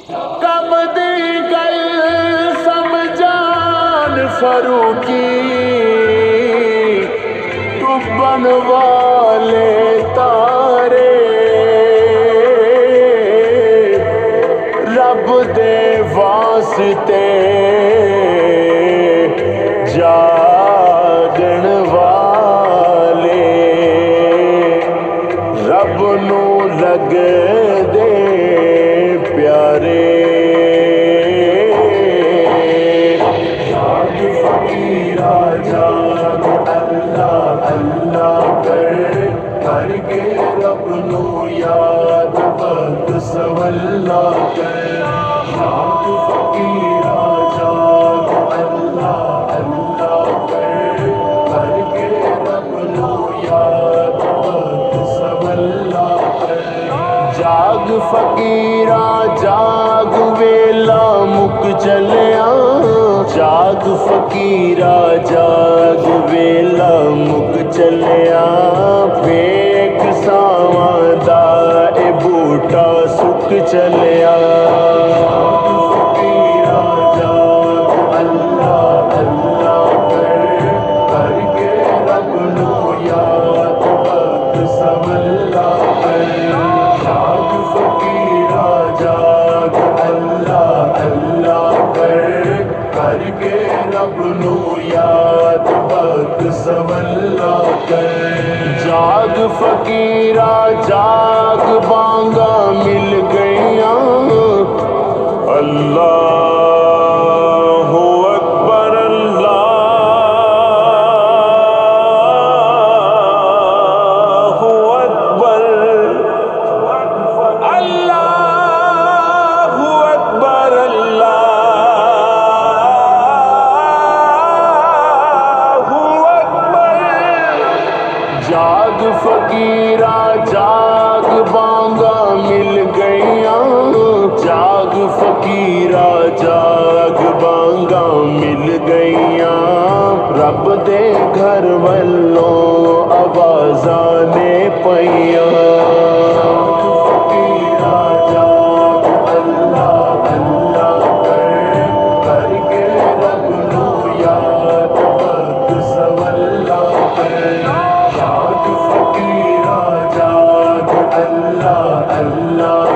कब दी गल समझान फरूकी टुब्बन वाले तारे रब दे वास्ते जागण वाले रब नू लग दे प्यारे जाग फकीरा जाग अल्लाह अल्लाह कर के रब नू याद वक्त सवल्ला कर जाग फकीरा जाग अल्लाह अल्लाह कर के रब नू याद वक्त सवल्ला कर जाग फकीरा जाग वेला मुक चलिया जाग फकीरा जाग वेला मुक चलिया फेक सावां दा ए बूटा सुक चलिया फकीरा जाग अल्लाह अल्लाह कर के रब नू याद वक्त सवल्ला कर जाग फकीरा जाग अल्लाह अल्लाह कर के रब नू याद वक्त सवल्ला कर जाग फकीरा जाग बांगा मिल गईया अल्लाहु अकबर अल्लाहु अकबर अल्लाहु अकबर अल्लाहु अकबर जाग फकीरा जाग बांगा मिल गईया जाग फकीरा जाग बांगा मिल गईया रब दे घर वल्लों आवाज़ां ने पईया फकीरा जाग अल्लाह अल्लाह कर के रब नू याद वक्त सवल्ला कर जाग फकीरा जाग अल्लाह अल्लाह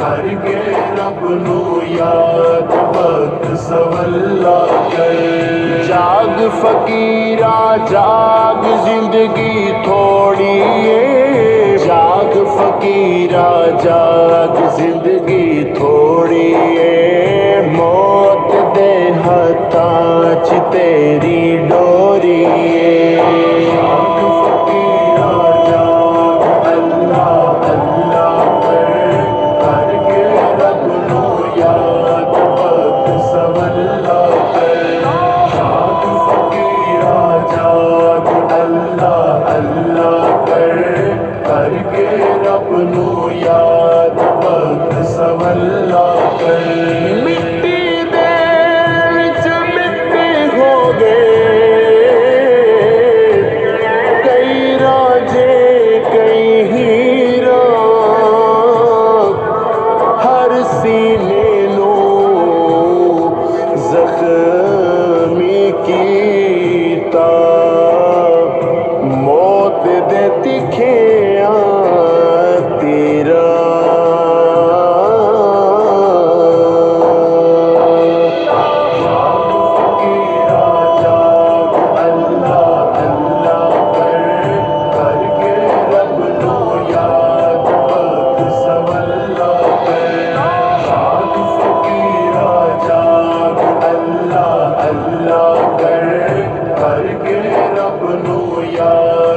कर के रब नू याद वक्त सवल्ला कर जाग फकीरा जाग जिंदगी थोड़ी है जाग फकीरा जाग जिंदगी थोड़ी है मौत दे हत्थां च तेरी डोरी है जाग फकीरा जाग अल्लाह अल्लाह कर के रब नू याद वक्त सवल्ला कर जाग फकीरा जाग अल्लाह अल्लाह कर के रब नू याद वक्त सवल्ला कर मिट्टी दे विच मिट्टी हो गए कई राजे कई हीरा हर सीने नू जख्मी कीता मौत दे तिखिया तेरा जाग फकीरा जाग अल्लाह अल्लाह कर के रब नू याद वक्त सवल्ला कर जाग फकीरा जाग अल्लाह अल्लाह कर के रब नू याद